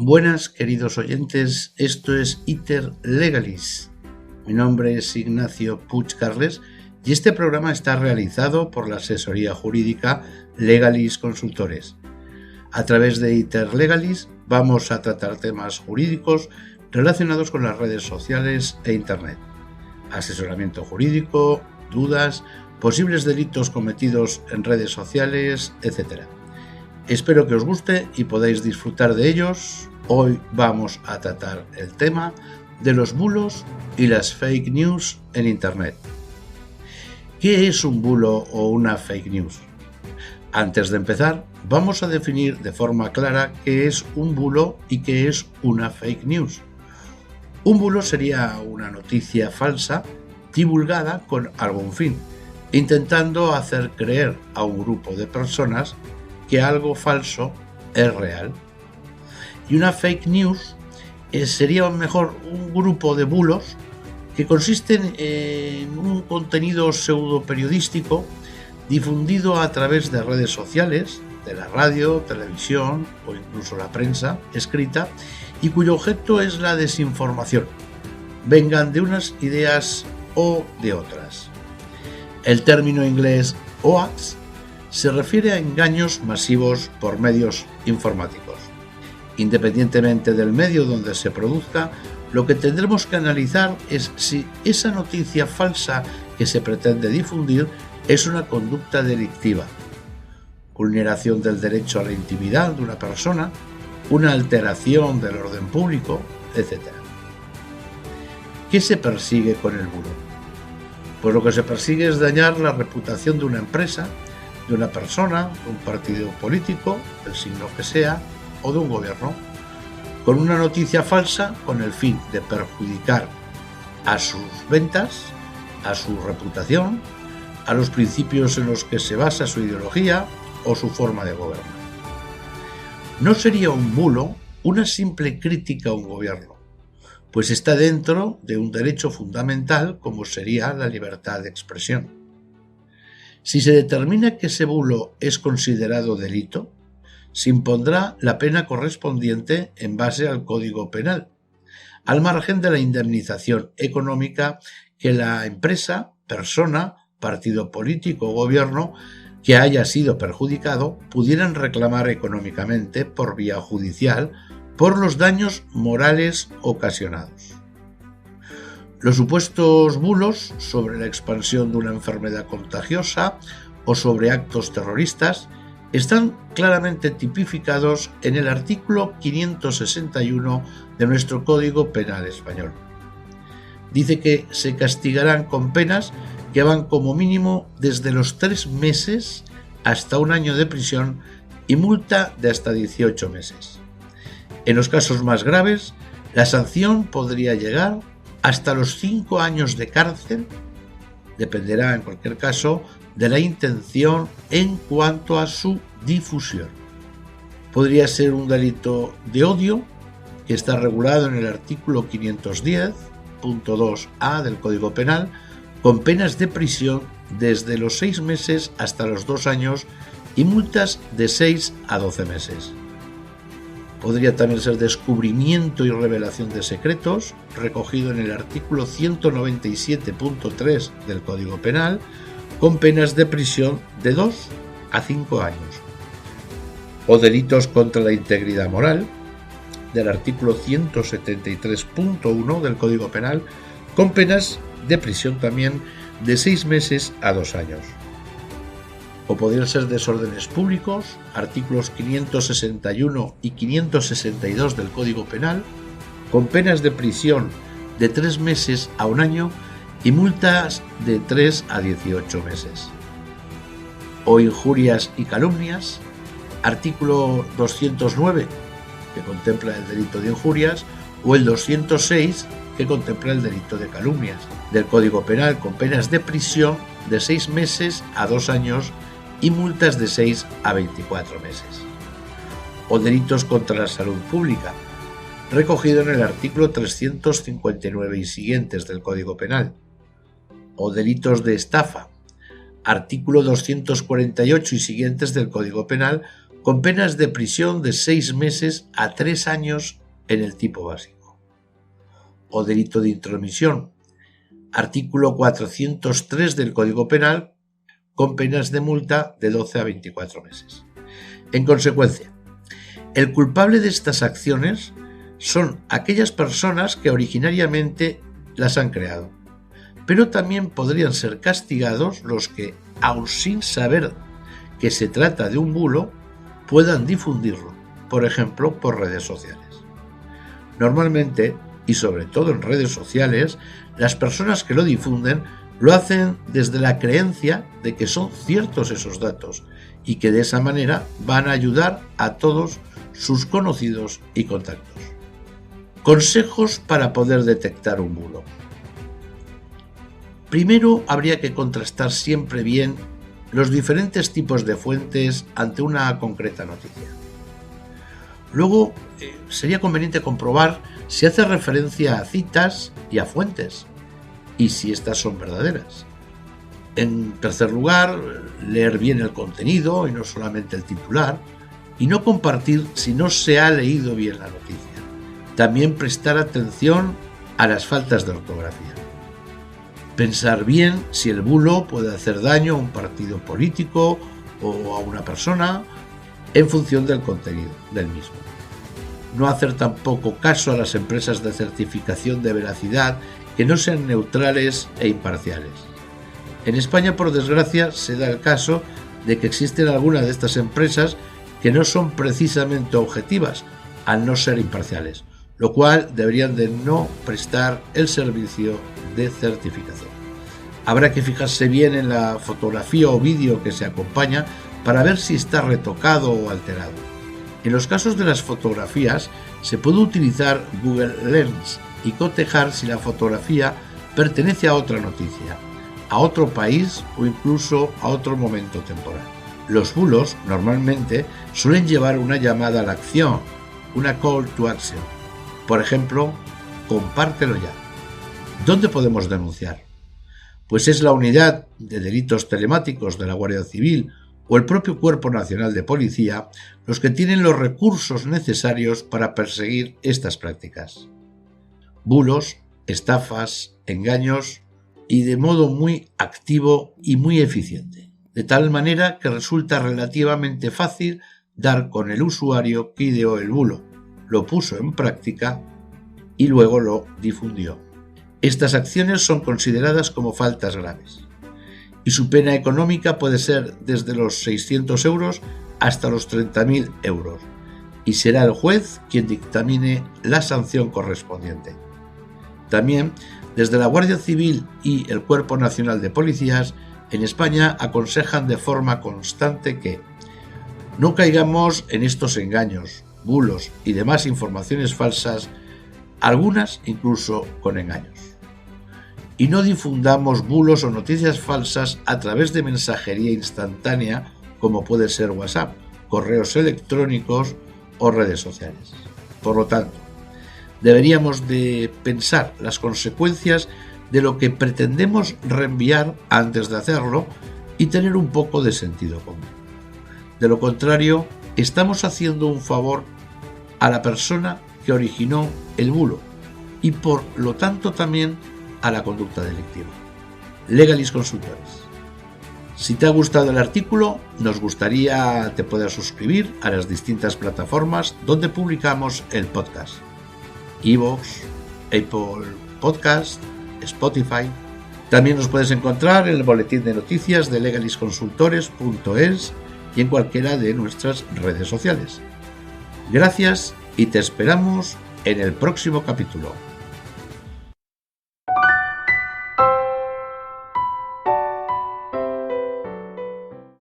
Buenas, queridos oyentes, esto es Iter Legalis. Mi nombre es Ignacio Puig Carles y este programa está realizado por la asesoría jurídica Legalis Consultores. A través de Iter Legalis vamos a tratar temas jurídicos relacionados con las redes sociales e Internet. Asesoramiento jurídico, dudas, posibles delitos cometidos en redes sociales, etc. Espero que os guste y podáis disfrutar de ellos. Hoy vamos a tratar el tema de los bulos y las fake news en Internet. ¿Qué es un bulo o una fake news? Antes de empezar, vamos a definir de forma clara qué es un bulo y qué es una fake news. Un bulo sería una noticia falsa divulgada con algún fin, intentando hacer creer a un grupo de personas que algo falso es real. Y una fake news sería mejor un grupo de bulos que consisten en un contenido pseudo periodístico difundido a través de redes sociales, de la radio, televisión o incluso la prensa escrita, y cuyo objeto es la desinformación, vengan de unas ideas o de otras. El término inglés hoax se refiere a engaños masivos por medios informáticos. Independientemente del medio donde se produzca, lo que tendremos que analizar es si esa noticia falsa que se pretende difundir es una conducta delictiva, vulneración del derecho a la intimidad de una persona, una alteración del orden público, etc. ¿Qué se persigue con el bulo? Pues lo que se persigue es dañar la reputación de una empresa, de una persona, de un partido político, del signo que sea, o de un gobierno, con una noticia falsa con el fin de perjudicar a sus ventas, a su reputación, a los principios en los que se basa su ideología o su forma de gobernar. No sería un bulo una simple crítica a un gobierno, pues está dentro de un derecho fundamental como sería la libertad de expresión. Si se determina que ese bulo es considerado delito, se impondrá la pena correspondiente en base al Código Penal, al margen de la indemnización económica que la empresa, persona, partido político o gobierno que haya sido perjudicado pudieran reclamar económicamente por vía judicial por los daños morales ocasionados. Los supuestos bulos sobre la expansión de una enfermedad contagiosa o sobre actos terroristas están claramente tipificados en el artículo 561 de nuestro Código Penal español. Dice que se castigarán con penas que van como mínimo desde los 3 meses hasta 1 año de prisión y multa de hasta 18 meses. En los casos más graves, la sanción podría llegar hasta los 5 años de cárcel, dependerá en cualquier caso de la intención en cuanto a su difusión. Podría ser un delito de odio que está regulado en el artículo 510.2a del Código Penal, con penas de prisión desde los 6 meses hasta los 2 años y multas de 6 a 12 meses. Podría también ser descubrimiento y revelación de secretos, recogido en el artículo 197.3 del Código Penal, con penas de prisión de 2 a 5 años. O delitos contra la integridad moral, del artículo 173.1 del Código Penal, con penas de prisión también de 6 meses a 2 años. O podrían ser desórdenes públicos, artículos 561 y 562 del Código Penal, con penas de prisión de 3 meses a 1 año y multas de 3 a 18 meses. O injurias y calumnias, artículo 209, que contempla el delito de injurias, o el 206, que contempla el delito de calumnias, del Código Penal, con penas de prisión de 6 meses a 2 años y multas de 6 a 24 meses. O delitos contra la salud pública, recogido en el artículo 359 y siguientes del Código Penal. O delitos de estafa, artículo 248 y siguientes del Código Penal, con penas de prisión de 6 meses a 3 años en el tipo básico. O delito de intromisión, artículo 403 del Código Penal, con penas de multa de 12 a 24 meses. En consecuencia, el culpable de estas acciones son aquellas personas que originariamente las han creado, pero también podrían ser castigados los que, aun sin saber que se trata de un bulo, puedan difundirlo, por ejemplo, por redes sociales. Normalmente, y sobre todo en redes sociales, las personas que lo difunden lo hacen desde la creencia de que son ciertos esos datos y que de esa manera van a ayudar a todos sus conocidos y contactos. Consejos para poder detectar un bulo. Primero, habría que contrastar siempre bien los diferentes tipos de fuentes ante una concreta noticia. Luego, sería conveniente comprobar si hace referencia a citas y a fuentes, y si estas son verdaderas. En tercer lugar, leer bien el contenido y no solamente el titular, y no compartir si no se ha leído bien la noticia. También prestar atención a las faltas de ortografía. Pensar bien si el bulo puede hacer daño a un partido político o a una persona en función del contenido del mismo. No hacer tampoco caso a las empresas de certificación de veracidad que no sean neutrales e imparciales. En España, por desgracia, se da el caso de que existen algunas de estas empresas que no son precisamente objetivas, al no ser imparciales, lo cual deberían de no prestar el servicio de certificación. Habrá que fijarse bien en la fotografía o vídeo que se acompaña para ver si está retocado o alterado. En los casos de las fotografías se puede utilizar Google Lens y cotejar si la fotografía pertenece a otra noticia, a otro país o incluso a otro momento temporal. Los bulos normalmente suelen llevar una llamada a la acción, una call to action. Por ejemplo, compártelo ya. ¿Dónde podemos denunciar? Pues es la Unidad de Delitos Telemáticos de la Guardia Civil o el propio Cuerpo Nacional de Policía los que tienen los recursos necesarios para perseguir estas prácticas. Bulos, estafas, engaños y de modo muy activo y muy eficiente, de tal manera que resulta relativamente fácil dar con el usuario que ideó el bulo, lo puso en práctica y luego lo difundió. Estas acciones son consideradas como faltas graves y su pena económica puede ser desde los 600 euros hasta los 30.000 euros y será el juez quien dictamine la sanción correspondiente. También, desde la Guardia Civil y el Cuerpo Nacional de Policías, en España aconsejan de forma constante que no caigamos en estos engaños, bulos y demás informaciones falsas, algunas incluso con engaños. Y no difundamos bulos o noticias falsas a través de mensajería instantánea como puede ser WhatsApp, correos electrónicos o redes sociales. Por lo tanto, deberíamos de pensar las consecuencias de lo que pretendemos reenviar antes de hacerlo y tener un poco de sentido común. De lo contrario, estamos haciendo un favor a la persona que originó el bulo y por lo tanto también a la conducta delictiva. Legalis Consultores. Si te ha gustado el artículo, nos gustaría te puedas suscribir a las distintas plataformas donde publicamos el podcast. iVoox, Apple Podcast, Spotify. También nos puedes encontrar en el boletín de noticias de legalisconsultores.es y en cualquiera de nuestras redes sociales. Gracias y te esperamos en el próximo capítulo.